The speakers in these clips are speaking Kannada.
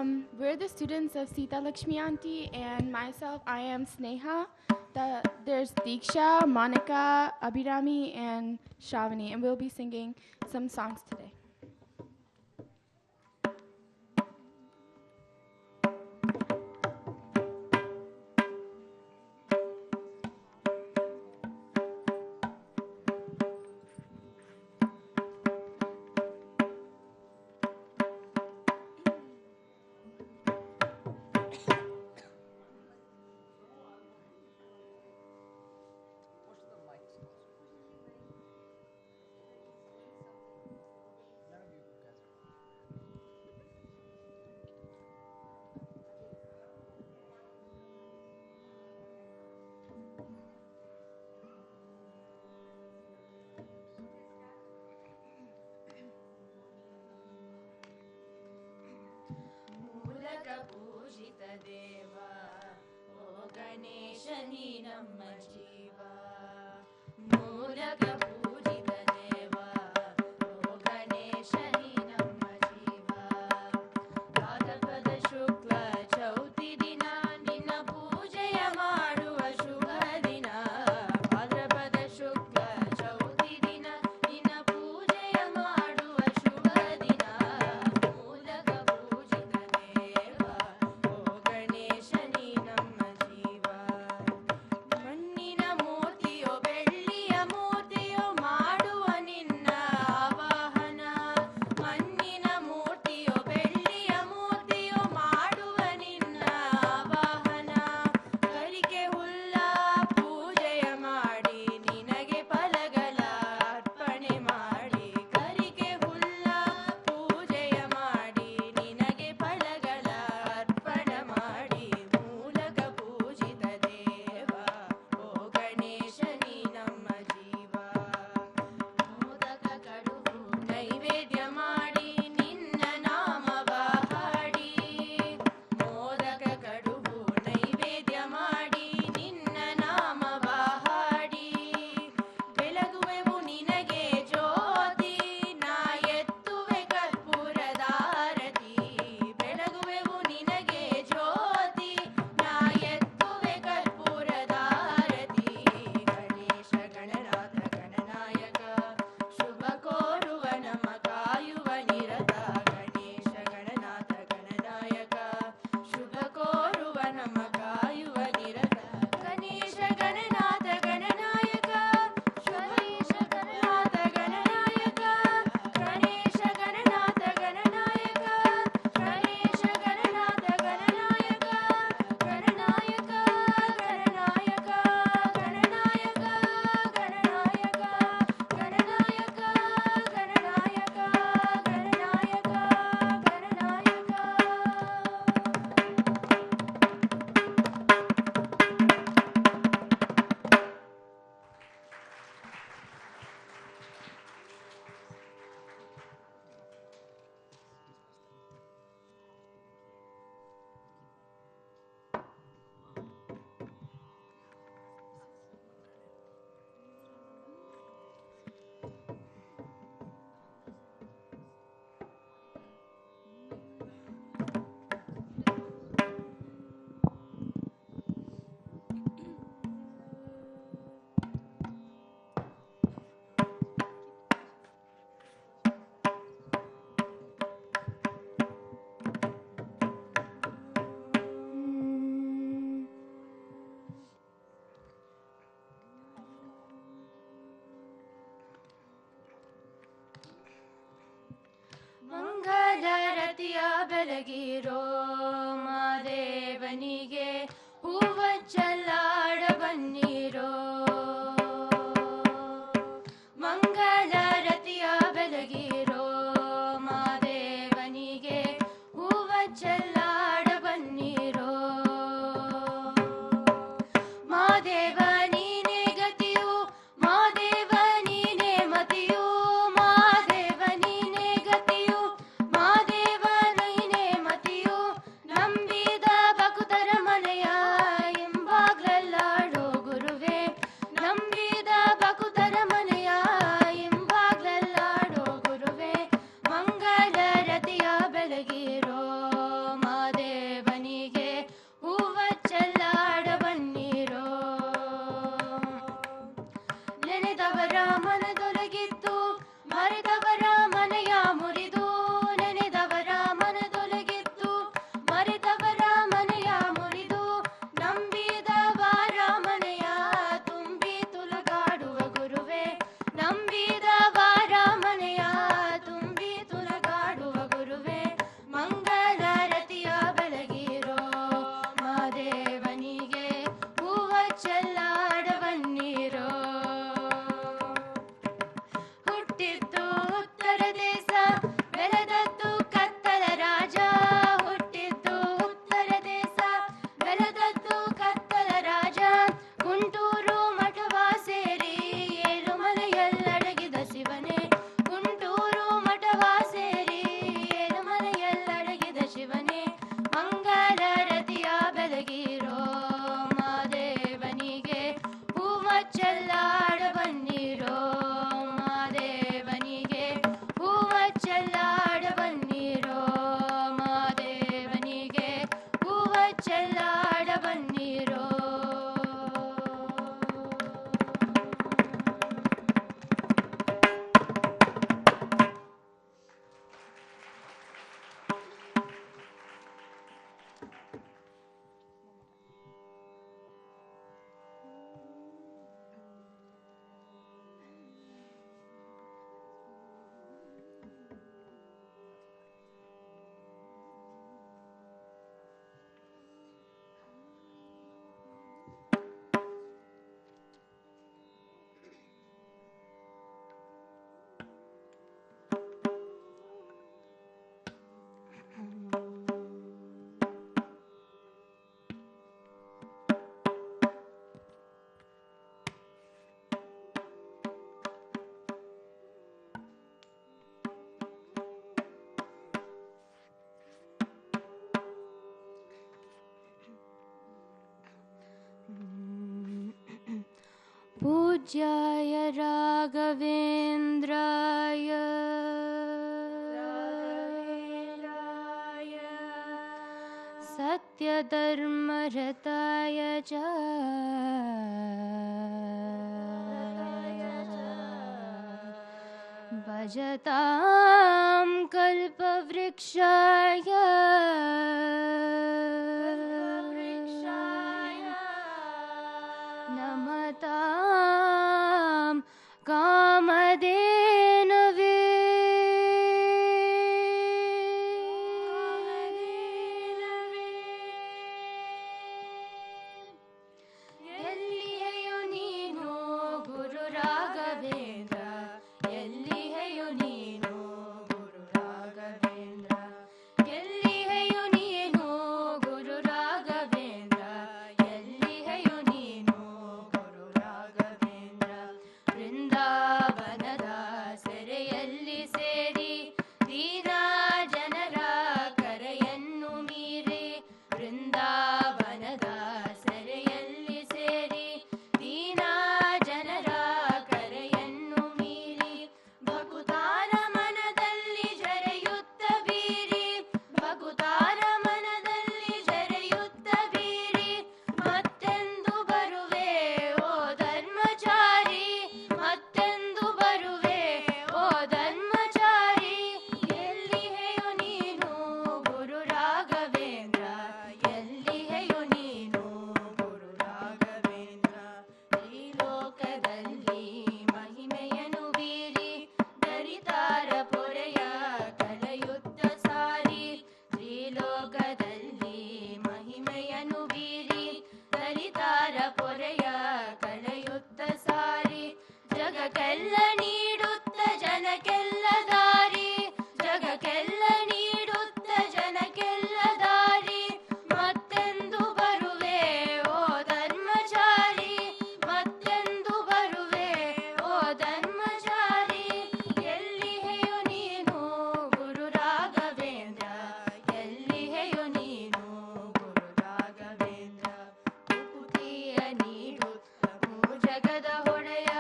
We're the students of Sita Lakshmi Aunty, and myself, I am Sneha. There's Diksha, Monica, Abhirami, and Shavani, and we'll be singing some songs today. ಪೂಜಿತ ದೇವ ಓ ಗಣೇಶ ನೀ ನಮ್ಮ ಜೀವ ಮೂಲಕ ಪೂಜಿತ ದೇವ ಓ ಗಣೇಶ ನೀ ನಮ್ಮ ಜೀವ ಭಾದ್ರಪದ ಶುಕ್ಲ ಚೌತಿ ದಿನ ನಿನ್ನ ಪೂಜೆಯ ಮಾಡುವ ಶುಭ ದಿನ ಭಾದ್ರಪದ ಶುಕ್ಲ ಚೌತಿ ದಿನ ನಿನ್ನ ಪೂಜೆಯ ಮಾಡುವ ಶುಭ ದಿನ ಮೂಲಕ ಪೂಜಿತ ದೇವ ಓ ಗಣೇಶ ನೀ ನಮ್ಮ ಜೀವ ಮಣ್ಣಿನ ಮೂರ್ತಿಯೋ ಬೆಳ್ಳಿಯ ಮೂರ್ತಿಯೋ ಮಾಡುವ ನಿನ್ನ ಆವಾಹನ ಮಣ್ಣಿನ ಮೂರ್ತಿಯೋ ಬೆಳ್ಳಿಯ ಮೂರ್ತಿಯೋ ಮಾಡುವ ನಿನ್ನ ಆವಾಹನ ಕರಿಕೆ ಹುಲ್ಲ ಪೂಜೆಯ ಮಾಡಿ ನಿನಗೆ ಫಲಗಳ ಅರ್ಪಣೆ ಮಾಡಿ ಕರಿಕೆ ಹುಲ್ಲ ಪೂಜೆಯ ಮಾಡಿ ನಿನಗೆ ಫಲಗಳ ಅರ್ಪಣೆ ಮಾಡಿ ಮೂಲಕ ಪೂಜಿತ ದೇವ ಓ ಗಣೇಶ ನೀ ನಮ್ಮ ಜೀವ ಮೋದಕ ಕಡುಬು ನೈವೇದ್ಯ ಮಾಡಿ ನಿನ್ನ ನಾಮವ ಹಾಡಿ ಮೋದಕ ಕಡುಬು ನೈವೇದ್ಯ ಮಾಡಿ ನಿನ್ನ ನಾಮವ ಹಾಡಿ ಬೆಳಗುವೆವು ನಿನಗೆ ಜ್ಯೋತಿ ನಾ ಎತ್ತುವೆ ಕರ್ಪೂರದಾರತಿ ಬೆಳಗುವೆವು ನಿನಗೆ ಜ್ಯೋತಿ ನಾ ಎತ್ತುವೆ ಕರ್ಪೂರದಾರತಿ ಗಣೇಶ ಗಣನಾಥ ಗಣನಾಯಕ ಶುಭ ಕೋರುವ ನಮ್ಮ ಕಾಯುವ ನಿರತ ಗಣೇಶ ಗಣನಾಥ ಗಣನಾಯಕ ಶುಭ ಕೋರುವ ನಮ್ಮ ಕಾಯುವ ನಿರತ ಗಣೇಶ ಗಣನಾಥ ಗಣನಾಯಕ ಗಣೇಶ ಗಣನಾಥ ಗಣನಾಯಕ ಗಣೇಶ ಗಣನಾಥ ಗಣನಾಯಕ ಗಣೇಶ ಗಣನಾಥ ಗಣನಾಯಕ ಗಣನಾಯಕ ಗಣನಾಯಕ ಗಣನಾಯಕ ಗಣನಾಯಕ ಗಣನಾಯಕ ಗಣನಾಯಕ ಮಂಗಳಾರತಿಯ ಬೆಳಗಿರೋ ಮಾದೇವನಿಗೆ ಹೂವ ಚೆಲ್ಲಾಡ ಬನ್ನಿರೋ ಮಂಗಳಾರತಿಯ ಬೆಳಗಿರೋ ಮಾದೇವನಿಗೆ ಹೂವ ಚೆಲ್ಲಾಡ ಬನ್ನಿರೋ ಮಾದೇವ ನೀನೇ ಗತಿಯು ಮಾದೇವ ನೀನೇ ಮತಿಯು ಮಾದೇವ ನೀನೇ ಗತಿಯು ಮಾದೇವ ನೀನೇ ಮತಿಯು ನಂಬಿದ ಭಕ್ತರ ಮನೆಯ ಎಂಬಾಗ್ಲೆಲ್ಲ पूज्याय राघवेन्द्राय सत्यधर्मरताय च भजतां कल्पवृक्षाय नमतां कामधेनवे ಎಲ್ಲಿಯೆಯು ನೀನು ಗುರು ರಾಘವೇಂದ್ರ ಎಲ್ಲಿಯೆಯು ನೀನು ಗುರು ರಾಘವೇಂದ್ರ ಎಲ್ಲಿಯೆಯು ನೀನು ಗುರು ರಾಘವೇಂದ್ರ ಎಲ್ಲಿಯೆಯು ನೀನು ಗುರು ರಾಘವೇಂದ್ರ ಬೃಂದಾವನದ ಸೆರೆಯಲ್ಲಿ ಸೇರಿ ದೀನ ಜನರ ಕರೆಯನ್ನು ಮೀರಿ ಬೃಂದಾವನದ ಸೆರೆಯಲ್ಲಿ ಸೇರಿ ದೀನ ಜನರ ಕರೆಯನ್ನು ಮೀರಿ ಭಕುತಾರ ಮನದಲ್ಲಿ ಜರೆಯುತ್ತ ಬೀರಿ ಭಕುತಾರ ಮನದಲ್ಲಿ ಜರೆಯುತ್ತ ಬೀರಿ ಮತ್ತೆಂದು ಬರುವೆ ಓ ಧರ್ಮಚಾರಿ ಮತ್ತೆಂದು ಬರುವೆ ಓ ಧರ್ಮಚಾರಿ ಎಲ್ಲಿಯೆಯು ನೀನು ಗುರು ರಾಘವೇಂದ್ರ ಎಲ್ಲಿಯೆಯು ನೀನು ಗುರು ರಾಘವೇಂದ್ರ ಈ ಲೋಕದಲ್ಲಿ ಮಹಿಮೆಯನ್ನು ಬೀರಿ ದರಿತಾರ ಪೊರೆಯ ಕಳೆಯುತ್ತ ಸಾರಿ ತ್ರಿಲೋಕದಲ್ಲಿ ಮಹಿಮೆಯನ್ನು ಬೀರಿ ದರಿತಾರ ಪೊರೆಯ ಕಳೆಯುತ್ತ ಸಾರಿ ಜಗಕ್ಕೆಲ್ಲ ನೀಡುತ್ತ ಜನಕ್ಕೆಲ್ಲ ದಾರಿ ಜಗಕ್ಕೆಲ್ಲ ನೀಡುತ್ತ ಜನಕ್ಕೆಲ್ಲ ದಾರಿ ಮತ್ತೆಂದು ಬರುವೆ ಓ ಧರ್ಮಚಾರಿ ಮತ್ತೆಂದು ಬರುವೆ ಓ ಧರ್ಮಚಾರಿ ಎಲ್ಲಿಯೆಯು ನೀನು ಗುರು ರಾಘವೇಂದ್ರ ಎಲ್ಲಿಯೆಯು ನೀನು ಗುರು ರಾಘವೇಂದ್ರ ಮುಕುತಿಯ ನೀಡುತ್ತ ಜಗದ ಹೊಡೆಯ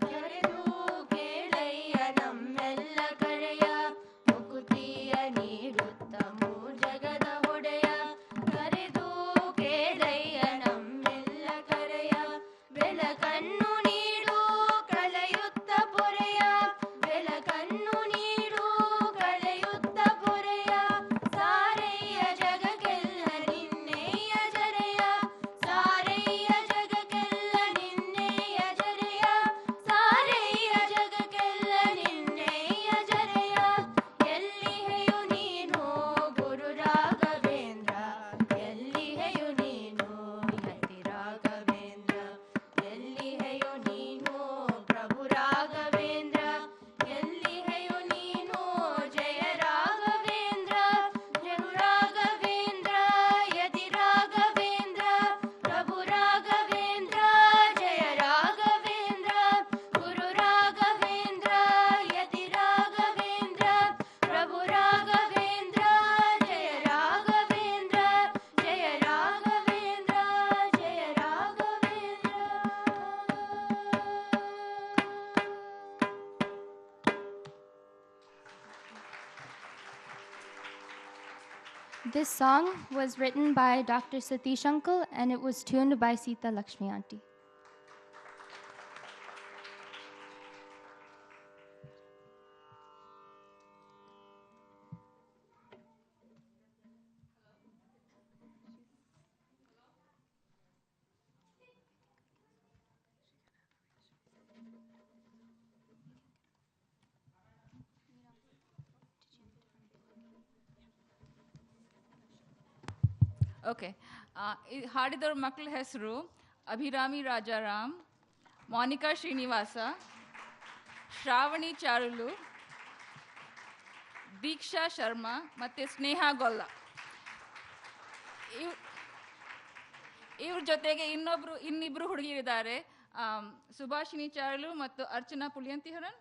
ಕರೆದು ಕೇಳಯ್ಯ ನಮ್ಮೆಲ್ಲ ಕರೆಯ ಮುಕುತಿಯ ನೀಡುತ್ತ ಜಗದ ಹೊಡೆಯ ಕರೆದು ಕೇಳಯ್ಯ ನಮ್ಮೆಲ್ಲ ಕರೆಯ ಬೆಳಕನ್ನು ನೀಡು ಕಳೆಯುತ್ತ ಪೊರೆಯ ಬೆಳಕನ್ನು ನೀಡು ಕಳೆಯುತ್ತ ಪೊರೆಯ ಸಾರಯ್ಯ ಜಗಕ್ಕೆಲ್ಲ ನಿನ್ನೆಯ ಜರೆಯ ಸಾರಯ್ಯ ಜಗಕ್ಕೆಲ್ಲ ನಿನ್ನೆಯ ಜರೆಯ ಸಾರಯ್ಯ ಜಗಕ್ಕೆಲ್ಲ ನಿನ್ನೆಯ ಜರೆಯ ಎಲ್ಲಿಯೆಯು ನೀನು ಗುರು ರಾಘವೇಂದ್ರ ಎಲ್ಲಿಯೆಯು ನೀನು ಯತಿ ರಾಘವೇಂದ್ರ ಎಲ್ಲಿಯೆಯು ನೀನು ಪ್ರಭು ರಾಘವೇಂದ್ರ ಎಲ್ಲಿಯೆಯು ನೀನು ಜಯ ರಾಘವೇಂದ್ರ ಜಯ ರಾಘವೇಂದ್ರ ಯತಿ ರಾಘವೇಂದ್ರ ಪ್ರಭು ರಾಘವೇಂದ್ರ ಜಯ ರಾಘವೇಂದ್ರ ಗುರು ರಾಘವೇಂದ್ರ ಯತಿ ರಾಘವೇಂದ್ರ ಪ್ರಭು ರಾಘವೇಂದ್ರ ಜಯ ರಾಘವೇಂದ್ರ ಜಯ ರಾಘವೇಂದ್ರ ಜಯ Raghavendra. This song was written by Dr. Satish Uncle and it was tuned by Sita Lakshmi Auntie. Okay, ಹಾಡಿದವ್ರ ಮಕ್ಕಳ ಹೆಸರು ಅಭಿರಾಮಿ ರಾಜಾರಾಮ್, ಮೋನಿಕಾ ಶ್ರೀನಿವಾಸ, ಶ್ರಾವಣಿ ಚಾರುಲು, ದೀಕ್ಷಾ ಶರ್ಮಾ ಮತ್ತು ಸ್ನೇಹಾ ಗೊಲ್ಲ. ಇವ್ರ ಜೊತೆಗೆ ಇನ್ನಿಬ್ಬರು ಹುಡುಗಿಯರಿದ್ದಾರೆ, ಸುಭಾಷಿಣಿ ಚಾರುಲು ಮತ್ತು ಅರ್ಚನಾ ಪುಲಿಯಂತಿಹರನ್.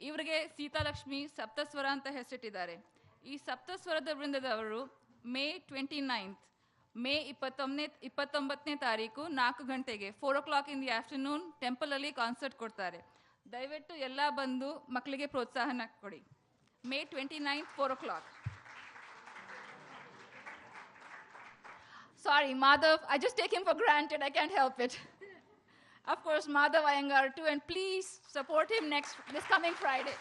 ಇವರಿಗೆ ಸೀತಾಲಕ್ಷ್ಮಿ ಸಪ್ತಸ್ವರ ಅಂತ ಹೆಸರಿಟ್ಟಿದ್ದಾರೆ. ಈ ಸಪ್ತಸ್ವರದ ವೃಂದದವರು ಮೇ 29th ಮೇ 29ನೇ ತಾರೀಕು 4 ಗಂಟೆಗೆ 4 o'clock in the afternoon ಟೆಂಪಲಲ್ಲಿ ಕಾನ್ಸರ್ಟ್ ಕೊಡ್ತಾರೆ. ದಯವಿಟ್ಟು ಎಲ್ಲ ಬಂದು ಮಕ್ಕಳಿಗೆ ಪ್ರೋತ್ಸಾಹನ ಕೊಡಿ. May 29th 4 o'clock. Sorry, Madhav, I just take him for granted. I can't help it. Of course, Madhav Iyengar too, and please support him this coming Friday.